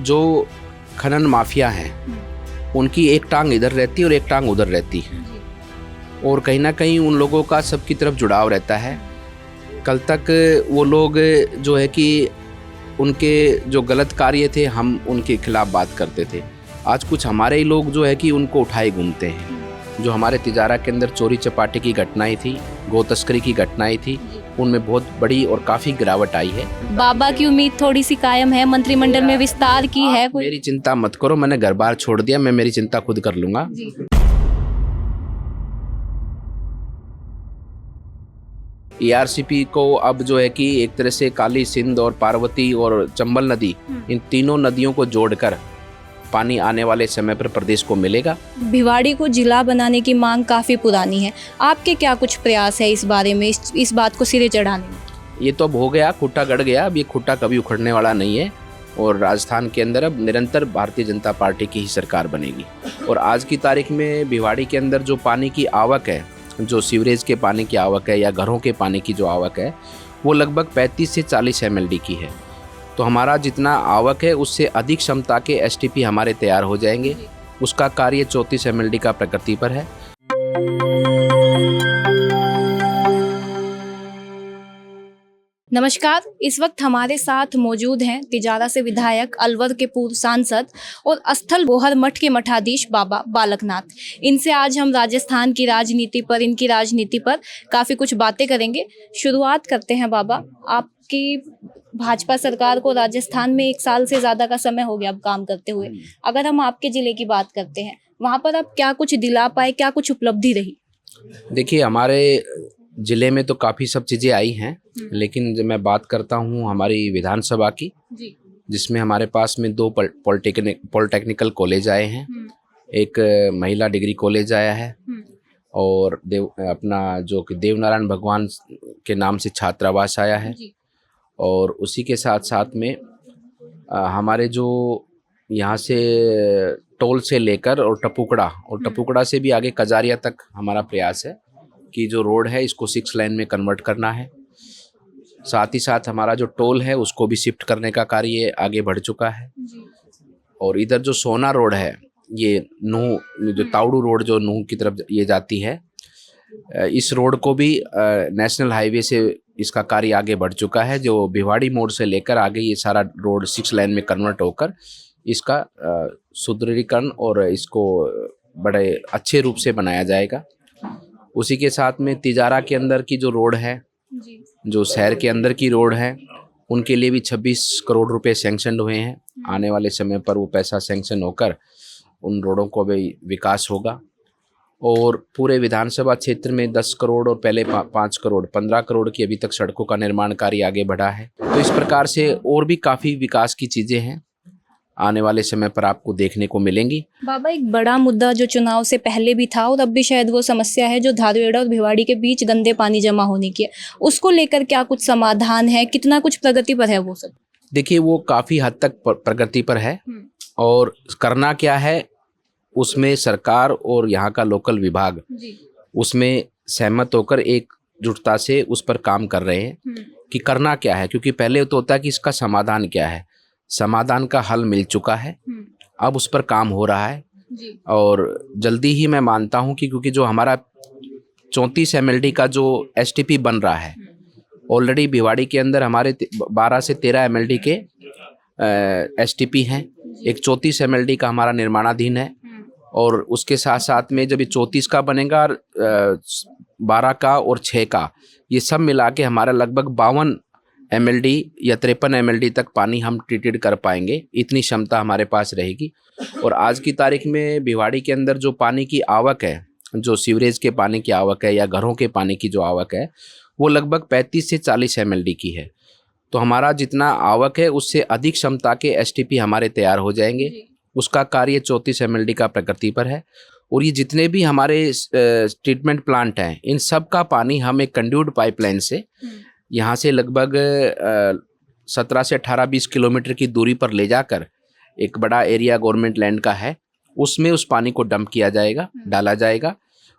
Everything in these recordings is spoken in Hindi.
जो खनन माफिया हैं उनकी एक टांग इधर रहती है और एक टांग उधर रहती है, और कहीं ना कहीं उन लोगों का सबकी तरफ जुड़ाव रहता है। कल तक वो लोग जो है कि उनके जो गलत कार्य थे हम उनके खिलाफ बात करते थे, आज कुछ हमारे ही लोग जो है कि उनको उठाए घूमते हैं। जो हमारे तिजारा के अंदर चोरी चपाटी की घटनाएं थी, गौ तस्करी की घटनाएं थी, उनमें बहुत बड़ी और काफ़ी गिरावट आई है। बाबा की उम्मीद थोड़ी सी कायम है, मंत्रिमंडल में विस्तार की है कोई? मेरी चिंता मत करो, मैंने घर बार छोड़ दिया, मैं मेरी चिंता खुद कर लूँगा। ERCP को अब जो है कि एक तरह से काली सिंध और पार्वती और चंबल नदी, इन तीनों नदियों को जोड़कर पानी आने वाले समय पर प्रदेश को मिलेगा। भिवाड़ी को जिला बनाने की मांग काफ़ी पुरानी है, आपके क्या कुछ प्रयास है इस बारे में, इस बात को सिरे चढ़ाने में? ये तो अब हो गया, खुट्टा गड़ गया, अब ये खुट्टा कभी उखड़ने वाला नहीं है, और राजस्थान के अंदर अब निरंतर भारतीय जनता पार्टी की ही सरकार बनेगी। और आज की तारीख में भिवाड़ी के अंदर जो पानी की आवक है, जो सीवरेज के पानी की आवक है या घरों के पानी की जो आवक है, वो लगभग 35 से 40 MLD की है। तो हमारा जितना आवक है उससे अधिक क्षमता के STP हमारे तैयार हो जाएंगे। उसका कार्य 34 MLD का प्रकृति पर है। नमस्कार, इस वक्त हमारे साथ मौजूद हैं तिजारा से विधायक, अलवर के पूर्व सांसद और स्थल बोहर मठ के मठाधीश बाबा बालकनाथ। इनसे आज हम राजस्थान की राजनीति पर, इनकी राजनीति पर काफ़ी कुछ बातें करेंगे। शुरुआत करते हैं बाबा, आपकी भाजपा सरकार को राजस्थान में 1 साल से ज़्यादा का समय हो गया अब काम करते हुए। अगर हम आपके ज़िले की बात करते हैं, वहाँ पर आप क्या कुछ दिला पाए, क्या कुछ उपलब्धि रही? देखिए, हमारे ज़िले में तो काफ़ी सब चीज़ें आई हैं, लेकिन जब मैं बात करता हूँ हमारी विधानसभा की, जिसमें हमारे पास में 2 पॉलिटेक्निकल कॉलेज आए हैं, एक महिला डिग्री कॉलेज आया है, और अपना जो कि देवनारायण भगवान के नाम से छात्रावास आया है, और उसी के साथ साथ में हमारे जो यहाँ से टोल से लेकर और टपुकड़ा से भी आगे कजारिया तक हमारा प्रयास है कि जो रोड है इसको 6 लेन में कन्वर्ट करना है। साथ ही साथ हमारा जो टोल है उसको भी शिफ्ट करने का कार्य आगे बढ़ चुका है। और इधर जो सोना रोड है, ये नूह जो तावड़ू रोड जो नूह की तरफ ये जाती है, इस रोड को भी नेशनल हाईवे से इसका कार्य आगे बढ़ चुका है। जो भिवाड़ी मोड़ से लेकर आगे ये सारा रोड 6 लेन में कन्वर्ट होकर इसका सुदृढ़ीकरण और इसको बड़े अच्छे रूप से बनाया जाएगा। उसी के साथ में तिजारा के अंदर की जो रोड है, जो शहर के अंदर की रोड है, उनके लिए भी 26 करोड़ रुपए सैंक्शन हुए हैं। आने वाले समय पर वो पैसा सैंक्शन होकर उन रोडों को भी विकास होगा। और पूरे विधानसभा क्षेत्र में 10 करोड़ और पहले 5 करोड़ 15 करोड़ की अभी तक सड़कों का निर्माण कार्य आगे बढ़ा है। तो इस प्रकार से और भी काफ़ी विकास की चीज़ें हैं, आने वाले समय पर आपको देखने को मिलेंगी। बाबा, एक बड़ा मुद्दा जो चुनाव से पहले भी था और अब भी शायद वो समस्या है, जो धारवेड़ा और भिवाड़ी के बीच गंदे पानी जमा होने की है, उसको लेकर क्या कुछ समाधान है, कितना कुछ प्रगति पर है वो सब? देखिए, वो काफ़ी हद तक प्रगति पर है, और करना क्या है उसमें सरकार और यहाँ का लोकल विभाग उसमें सहमत होकर एकजुटता से उस पर काम कर रहे हैं कि करना क्या है। क्योंकि पहले तो होता है कि इसका समाधान क्या है, समाधान का हल मिल चुका है, अब उस पर काम हो रहा है। और जल्दी ही मैं मानता हूं कि क्योंकि जो हमारा 34 MLD का जो STP बन रहा है, ऑलरेडी भिवाड़ी के अंदर हमारे 12 से 13 MLD के STP हैं, एक 34 MLD का हमारा निर्माणाधीन है, और उसके साथ साथ में जब ये 34 का बनेगा, 12 का और 6 का, ये सब मिला के हमारा लगभग 52 MLD या 53 MLD तक पानी हम ट्रीटेड कर पाएंगे, इतनी क्षमता हमारे पास रहेगी। और आज की तारीख में भिवाड़ी के अंदर जो पानी की आवक है, जो सीवरेज के पानी की आवक है या घरों के पानी की जो आवक है, वो लगभग 35 से 40 MLD की है। तो हमारा जितना आवक है उससे अधिक क्षमता के STP हमारे तैयार हो जाएंगे। उसका कार्य 34 MLD का प्रकृति पर है। और ये जितने भी हमारे ट्रीटमेंट प्लांट हैं, इन सब का पानी हम एक कंड्यूड पाइपलाइन से यहाँ से लगभग 17 से 18-20 किलोमीटर की दूरी पर ले जाकर, एक बड़ा एरिया गवर्नमेंट लैंड का है, उसमें उस पानी को डंप किया जाएगा, डाला जाएगा,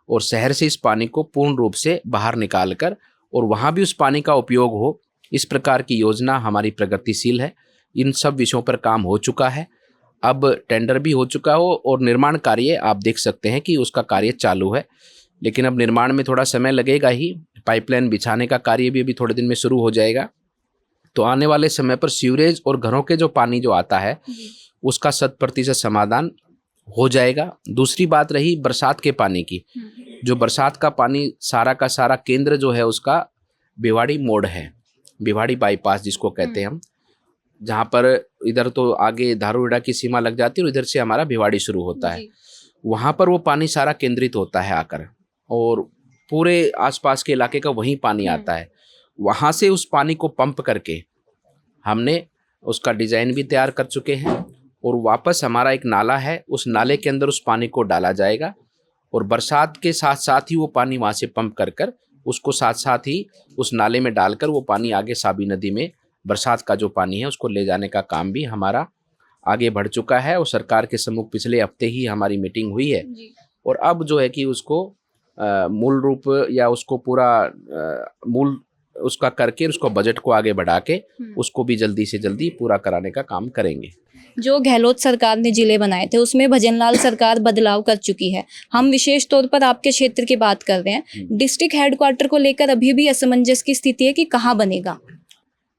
और शहर से इस पानी को पूर्ण रूप से बाहर निकाल कर और वहाँ भी उस पानी का उपयोग हो, इस प्रकार की योजना हमारी प्रगतिशील है। इन सब विषयों पर काम हो चुका है। अब टेंडर भी हो चुका हो और निर्माण कार्य आप देख सकते हैं कि उसका कार्य चालू है, लेकिन अब निर्माण में थोड़ा समय लगेगा ही। पाइपलाइन बिछाने का कार्य भी अभी थोड़े दिन में शुरू हो जाएगा। तो आने वाले समय पर सीवरेज और घरों के जो पानी जो आता है उसका 100% समाधान हो जाएगा। दूसरी बात रही बरसात के पानी की, जो बरसात का पानी सारा का सारा केंद्र जो है उसका भिवाड़ी मोड़ है, भिवाड़ी बाईपास जिसको कहते हैं हम, जहाँ पर इधर तो आगे धारूहेड़ा की सीमा लग जाती है और इधर से हमारा भिवाड़ी शुरू होता है। वहाँ पर वो पानी सारा केंद्रित होता है आकर, और पूरे आसपास के इलाके का वहीं पानी आता है। वहाँ से उस पानी को पंप करके हमने उसका डिज़ाइन भी तैयार कर चुके हैं, और वापस हमारा एक नाला है, उस नाले के अंदर उस पानी को डाला जाएगा, और बरसात के साथ साथ ही वो पानी वहाँ से पंप कर कर उसको साथ साथ ही उस नाले में डालकर वो पानी आगे साबी नदी में बरसात का जो पानी है उसको ले जाने का काम भी हमारा आगे बढ़ चुका है। और सरकार के सम्मुख पिछले हफ्ते ही हमारी मीटिंग हुई है, और अब जो है कि उसको मूल रूप या उसको पूरा मूल उसका करके उसको बजट को आगे बढ़ा के उसको भी जल्दी से जल्दी पूरा कराने का काम करेंगे। जो गहलोत सरकार ने जिले बनाए थे उसमें भजनलाल सरकार बदलाव कर चुकी है। हम विशेष तौर पर आपके क्षेत्र की बात कर रहे हैं। डिस्ट्रिक्ट हेडक्वार्टर को लेकर अभी भी असमंजस की स्थिति है कि कहाँ बनेगा?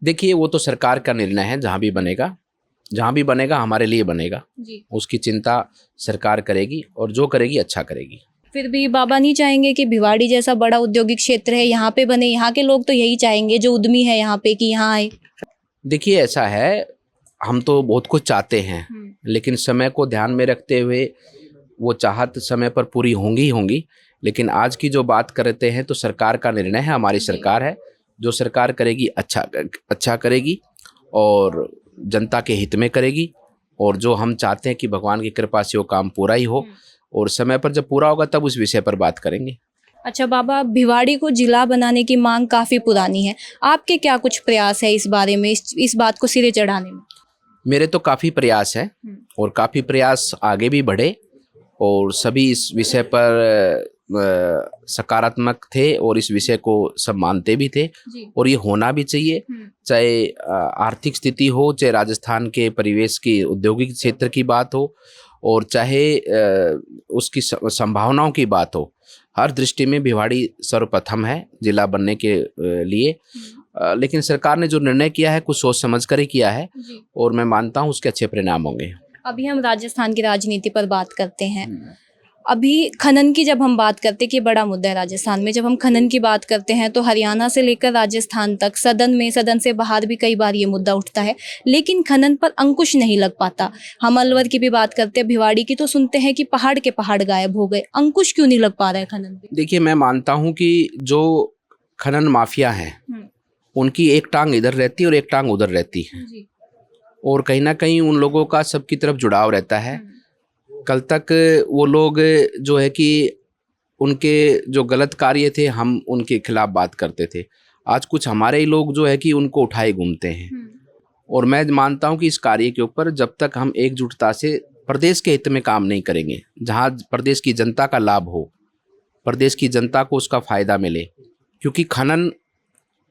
देखिए, वो तो सरकार का निर्णय है, जहाँ भी बनेगा हमारे लिए बनेगा जी। उसकी चिंता सरकार करेगी, और जो करेगी अच्छा करेगी। फिर भी बाबा नहीं चाहेंगे कि भिवाड़ी जैसा बड़ा औद्योगिक क्षेत्र है यहाँ पे बने? यहाँ के लोग तो यही चाहेंगे जो उद्यमी है यहाँ पे कि यहाँ आए। देखिए, ऐसा है, हम तो बहुत कुछ चाहते हैं, लेकिन समय को ध्यान में रखते हुए वो चाहत समय पर पूरी होंगी। लेकिन आज की जो बात करते हैं तो सरकार का निर्णय है, हमारी सरकार है, जो सरकार करेगी अच्छा करेगी और जनता के हित में करेगी। और जो हम चाहते हैं कि भगवान की कृपा से वो काम पूरा ही हो, और समय पर जब पूरा होगा तब उस विषय पर बात करेंगे। अच्छा बाबा, भिवाड़ी को जिला बनाने की मांग काफ़ी पुरानी है, आपके क्या कुछ प्रयास है इस बारे में, इस बात को सिरे चढ़ाने में? मेरे तो काफ़ी प्रयास है, और काफ़ी प्रयास आगे भी बढ़े, और सभी इस विषय पर सकारात्मक थे, और इस विषय को सब मानते भी थे, और ये होना भी चाहिए। चाहे आर्थिक स्थिति हो, चाहे राजस्थान के परिवेश की औद्योगिक क्षेत्र की बात हो, और चाहे उसकी संभावनाओं की बात हो, हर दृष्टि में भिवाड़ी सर्वप्रथम है जिला बनने के लिए। लेकिन सरकार ने जो निर्णय किया है कुछ सोच समझ कर ही किया है, और मैं मानता हूँ उसके अच्छे परिणाम होंगे। अभी हम राजस्थान की राजनीति पर बात करते हैं। अभी खनन की जब हम बात करते हैं कि बड़ा मुद्दा है राजस्थान में, जब हम खनन की बात करते हैं तो हरियाणा से लेकर राजस्थान तक सदन से बाहर भी कई बार ये मुद्दा उठता है, लेकिन खनन पर अंकुश नहीं लग पाता। हम अलवर की भी बात करते हैं, भिवाड़ी की, तो सुनते हैं कि पहाड़ के पहाड़ गायब हो गए। अंकुश क्यों नहीं लग पा रहा है खनन पे? देखिए, मैं मानता हूँ कि जो खनन माफिया हैं उनकी एक टांग इधर रहती है और एक टांग उधर रहती है, और कहीं ना कहीं उन लोगों का सबकी तरफ जुड़ाव रहता है। कल तक वो लोग जो है कि उनके जो गलत कार्य थे हम उनके खिलाफ बात करते थे, आज कुछ हमारे ही लोग जो है कि उनको उठाए घूमते हैं। और मैं मानता हूं कि इस कार्य के ऊपर जब तक हम एकजुटता से प्रदेश के हित में काम नहीं करेंगे, जहां प्रदेश की जनता का लाभ हो, प्रदेश की जनता को उसका फ़ायदा मिले, क्योंकि खनन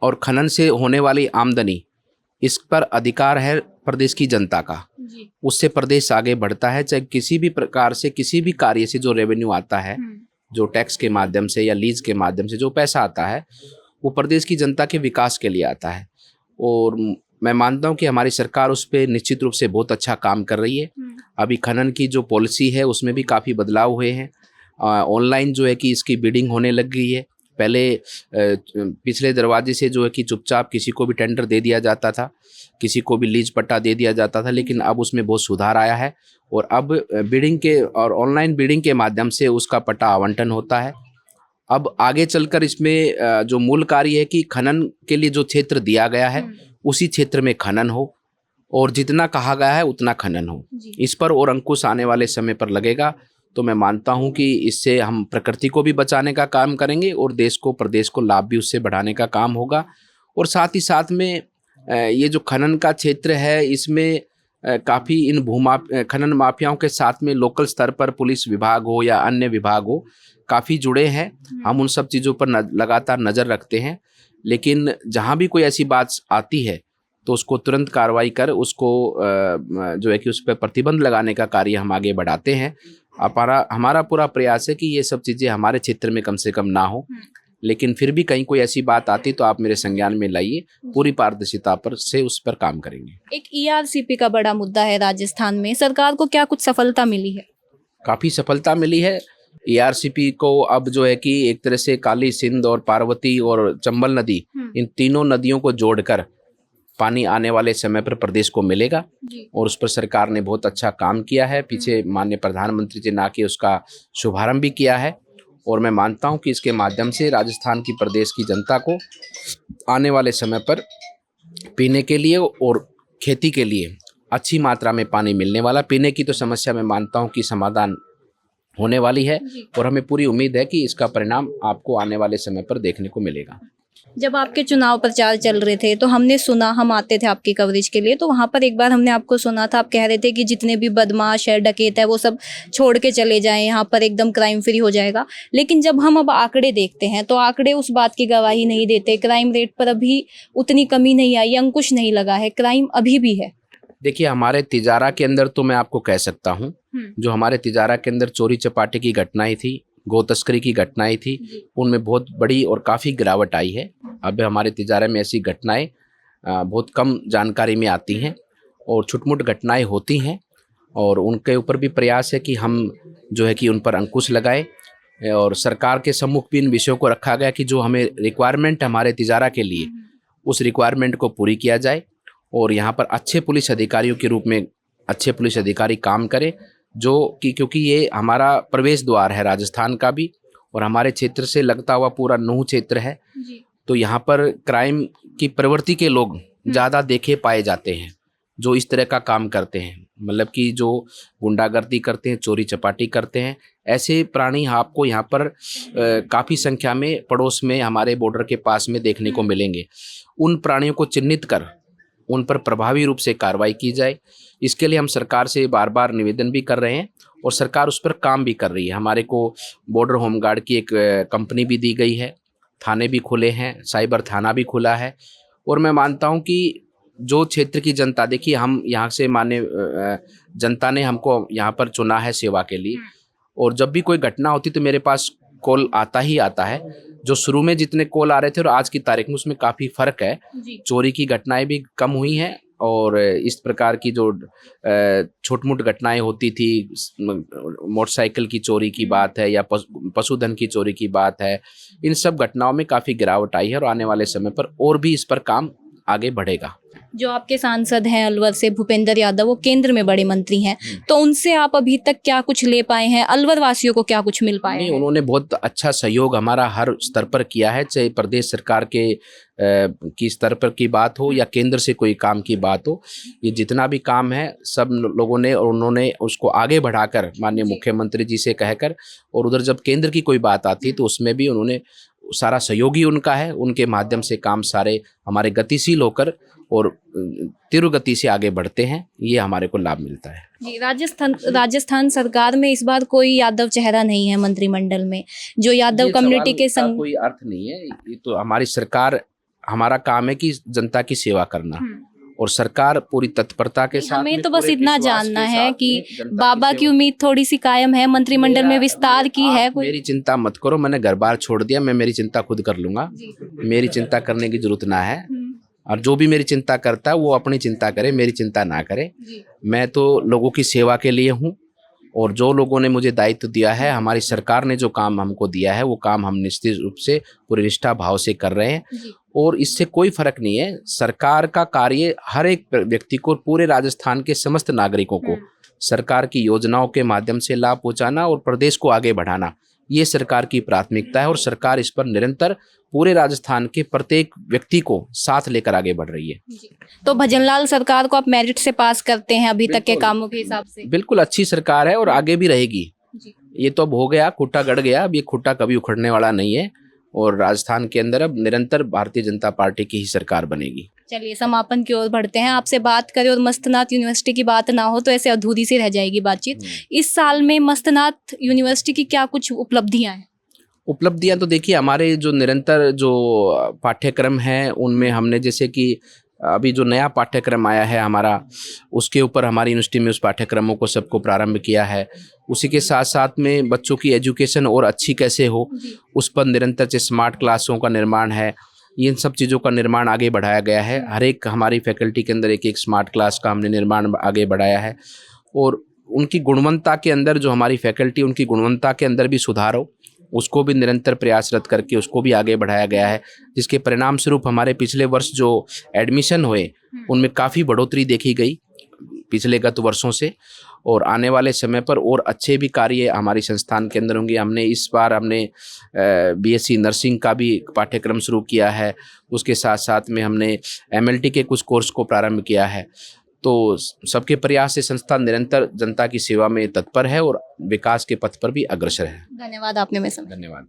और खनन से होने वाली आमदनी, इस पर अधिकार है प्रदेश की जनता का, उससे प्रदेश आगे बढ़ता है। चाहे किसी भी प्रकार से किसी भी कार्य से जो रेवेन्यू आता है, जो टैक्स के माध्यम से या लीज के माध्यम से जो पैसा आता है, वो प्रदेश की जनता के विकास के लिए आता है। और मैं मानता हूं कि हमारी सरकार उस पर निश्चित रूप से बहुत अच्छा काम कर रही है। अभी खनन की जो पॉलिसी है उसमें भी काफ़ी बदलाव हुए हैं। ऑनलाइन जो है कि इसकी बिडिंग होने लग गई है। पहले पिछले दरवाजे से जो है कि चुपचाप किसी को भी टेंडर दे दिया जाता था, किसी को भी लीज पट्टा दे दिया जाता था, लेकिन अब उसमें बहुत सुधार आया है, और अब बिडिंग के और ऑनलाइन बिडिंग के माध्यम से उसका पट्टा आवंटन होता है। अब आगे चलकर इसमें जो मूल कार्य है कि खनन के लिए जो क्षेत्र दिया गया है उसी क्षेत्र में खनन हो, और जितना कहा गया है उतना खनन हो। इस पर और अंकुश आने वाले समय पर लगेगा, तो मैं मानता हूं कि इससे हम प्रकृति को भी बचाने का काम करेंगे और देश को, प्रदेश को लाभ भी उससे बढ़ाने का काम होगा। और साथ ही साथ में ये जो खनन का क्षेत्र है इसमें काफ़ी इन खनन माफियाओं के साथ में लोकल स्तर पर पुलिस विभाग हो या अन्य विभाग हो काफ़ी जुड़े हैं। हम उन सब चीज़ों पर लगातार नज़र रखते हैं, लेकिन जहाँ भी कोई ऐसी बात आती है तो उसको तुरंत कार्रवाई कर उसको जो है कि उस पर प्रतिबंध लगाने का कार्य हम आगे बढ़ाते हैं। हमारा पूरा प्रयास है कि ये सब चीज़ें हमारे क्षेत्र में कम से कम ना हो, लेकिन फिर भी कहीं कोई ऐसी बात आती तो आप मेरे संज्ञान में लाइए, पूरी पारदर्शिता पर से उस पर काम करेंगे। एक ईआरसीपी का बड़ा मुद्दा है राजस्थान में, सरकार को क्या कुछ सफलता मिली है? काफ़ी सफलता मिली है। ईआरसीपी को अब जो है कि एक तरह से काली सिंध और पार्वती और चंबल नदी, इन तीनों नदियों को जोड़कर पानी आने वाले समय पर प्रदेश को मिलेगा और उस पर सरकार ने बहुत अच्छा काम किया है। पीछे माननीय प्रधानमंत्री जी ने आके उसका शुभारंभ भी किया है और मैं मानता हूं कि इसके माध्यम से राजस्थान की प्रदेश की जनता को आने वाले समय पर पीने के लिए और खेती के लिए अच्छी मात्रा में पानी मिलने वाला। पीने की तो समस्या मैं मानता हूं कि समाधान होने वाली है और हमें पूरी उम्मीद है कि इसका परिणाम आपको आने वाले समय पर देखने को मिलेगा। जब आपके चुनाव प्रचार चल रहे थे तो हमने सुना, हम आते थे आपकी कवरेज के लिए, तो वहाँ पर एक बार हमने आपको सुना था, आप कह रहे थे कि जितने भी बदमाश है, डकैत है, वो सब छोड़ के चले जाएं, यहाँ पर एकदम क्राइम फ्री हो जाएगा। लेकिन जब हम अब आंकड़े देखते हैं तो आंकड़े उस बात की गवाही नहीं देते। क्राइम रेट पर अभी उतनी कमी नहीं आई, अंकुश नहीं लगा है, क्राइम अभी भी है। देखिए, हमारे तिजारा के अंदर तो मैं आपको कह सकता हूँ, जो हमारे तिजारा के अंदर चोरी चपाटे की घटनाएं थी, गो तस्करी की घटनाएं थी, उनमें बहुत बड़ी और काफ़ी गिरावट आई है। अब हमारे तिजारे में ऐसी घटनाएं बहुत कम जानकारी में आती हैं और छुटमुट घटनाएं होती हैं और उनके ऊपर भी प्रयास है कि हम जो है कि उन पर अंकुश लगाए और सरकार के सम्मुख भी इन विषयों को रखा गया कि जो हमें रिक्वायरमेंट हमारे तिजारा के लिए, उस रिक्वायरमेंट को पूरी किया जाए और यहाँ पर अच्छे पुलिस अधिकारियों के रूप में अच्छे पुलिस अधिकारी काम करें, जो कि क्योंकि ये हमारा प्रवेश द्वार है राजस्थान का भी और हमारे क्षेत्र से लगता हुआ पूरा नूह क्षेत्र है, तो यहाँ पर क्राइम की प्रवृत्ति के लोग ज़्यादा देखे पाए जाते हैं जो इस तरह का काम करते हैं, मतलब कि जो गुंडागर्दी करते हैं, चोरी चपाटी करते हैं। ऐसे प्राणी आपको यहाँ पर काफ़ी संख्या में पड़ोस में हमारे बॉर्डर के पास में देखने को मिलेंगे। उन प्राणियों को चिन्हित कर उन पर प्रभावी रूप से कार्रवाई की जाए, इसके लिए हम सरकार से बार बार निवेदन भी कर रहे हैं और सरकार उस पर काम भी कर रही है। हमारे को बॉर्डर होमगार्ड की एक कंपनी भी दी गई है, थाने भी खुले हैं, साइबर थाना भी खुला है और मैं मानता हूं कि जो क्षेत्र की जनता, देखिए हम यहाँ से माने जनता ने हमको यहाँ पर चुना है सेवा के लिए और जब भी कोई घटना होती तो मेरे पास कॉल आता ही आता है। जो शुरू में जितने कॉल आ रहे थे और आज की तारीख में उसमें काफ़ी फ़र्क है। चोरी की घटनाएं भी कम हुई हैं और इस प्रकार की जो छोट-मोट घटनाएं होती थी, मोटरसाइकिल की चोरी की बात है या पशुधन की चोरी की बात है, इन सब घटनाओं में काफ़ी गिरावट आई है और आने वाले समय पर और भी इस पर काम आगे बढ़ेगा। जो आपके सांसद हैं अलवर से भूपेंद्र यादव, वो केंद्र में बड़े मंत्री हैं, तो उनसे आप अभी तक क्या कुछ ले पाए हैं? अलवर वासियों को क्या कुछ मिल पाए? नहीं, उन्होंने बहुत अच्छा सहयोग हमारा हर स्तर पर किया है, चाहे प्रदेश सरकार के की स्तर पर की बात हो या केंद्र से कोई काम की बात हो। ये जितना भी काम है सब लोगों ने और उन्होंने उसको आगे बढ़ाकर माननीय मुख्यमंत्री जी से कहकर, और उधर जब केंद्र की कोई बात आती तो उसमें भी उन्होंने सारा सहयोगी उनका है, उनके माध्यम से काम सारे हमारे गतिशील होकर और तीव्र गति से आगे बढ़ते हैं, ये हमारे को लाभ मिलता है। जी, राजस्थान सरकार में इस बार कोई यादव चेहरा नहीं है मंत्रिमंडल में, जो यादव कम्युनिटी के संग कोई अर्थ नहीं है। ये तो हमारी सरकार, हमारा काम है कि जनता की सेवा करना और सरकार पूरी तत्परता के साथ। हमें तो बस इतना जानना है कि बाबा की उम्मीद थोड़ी सी कायम है, मंत्रिमंडल में विस्तार की है कोई? मेरी चिंता मत करो, मैंने घर बार छोड़ दिया, मैं मेरी चिंता खुद कर लूंगा, मेरी चिंता करने की जरूरत ना है। और जो भी मेरी चिंता करता है वो अपनी चिंता करे, मेरी चिंता ना करे। मैं तो लोगों की सेवा के लिए हूँ और जो लोगों ने मुझे दायित्व दिया है, हमारी सरकार ने जो काम हमको दिया है, वो काम हम निश्चित रूप से पूरी निष्ठा भाव से कर रहे हैं और इससे कोई फर्क नहीं है। सरकार का कार्य हर एक व्यक्ति को, पूरे राजस्थान के समस्त नागरिकों को सरकार की योजनाओं के माध्यम से लाभ पहुंचाना और प्रदेश को आगे बढ़ाना, ये सरकार की प्राथमिकता है और सरकार इस पर निरंतर पूरे राजस्थान के प्रत्येक व्यक्ति को साथ लेकर आगे बढ़ रही है। तो भजनलाल सरकार को आप मेरिट से पास करते हैं अभी तक के कामों के हिसाब से? बिल्कुल अच्छी सरकार है और आगे भी रहेगी। ये तो अब हो गया, खुट्टा गड़ गया, अब ये खुट्टा कभी उखड़ने वाला नहीं है और राजस्थान के अंदर अब निरंतर भारतीय जनता पार्टी की ही सरकार बनेगी। चलिए समापन की ओर बढ़ते हैं। आपसे बात करें और मस्तनाथ यूनिवर्सिटी की बात ना हो तो ऐसे अधूरी सी रह जाएगी बातचीत। इस साल में मस्तनाथ यूनिवर्सिटी की क्या कुछ उपलब्धियां हैं? उपलब्धियां तो देखिए, हमारे जो निरंतर जो पाठ्यक्रम हैं उनमें हमने जैसे कि अभी जो नया पाठ्यक्रम आया है हमारा, उसके ऊपर हमारी यूनिवर्सिटी में उस पाठ्यक्रमों को सबको प्रारंभ किया है। उसी के साथ साथ में बच्चों की एजुकेशन और अच्छी कैसे हो, उस पर निरंतर से स्मार्ट क्लासों का निर्माण है, इन सब चीज़ों का निर्माण आगे बढ़ाया गया है। हर एक हमारी फैकल्टी के अंदर एक एक स्मार्ट क्लास का हमने निर्माण आगे बढ़ाया है, और उनकी गुणवत्ता के अंदर जो हमारी फैकल्टी, उनकी गुणवत्ता के अंदर भी सुधार हो, उसको भी निरंतर प्रयासरत करके उसको भी आगे बढ़ाया गया है, जिसके परिणाम स्वरूप हमारे पिछले वर्ष जो एडमिशन हुए उनमें काफ़ी बढ़ोतरी देखी गई पिछले गत वर्षों से, और आने वाले समय पर और अच्छे भी कार्य हमारी संस्थान के अंदर होंगे। हमने इस बार बीएससी नर्सिंग का भी पाठ्यक्रम शुरू किया है, उसके साथ साथ में हमने एमएलटी के कुछ कोर्स को प्रारंभ किया है। तो सबके प्रयास से संस्थान निरंतर जनता की सेवा में तत्पर है और विकास के पथ पर भी अग्रसर है। धन्यवाद, आपने में समय। धन्यवाद।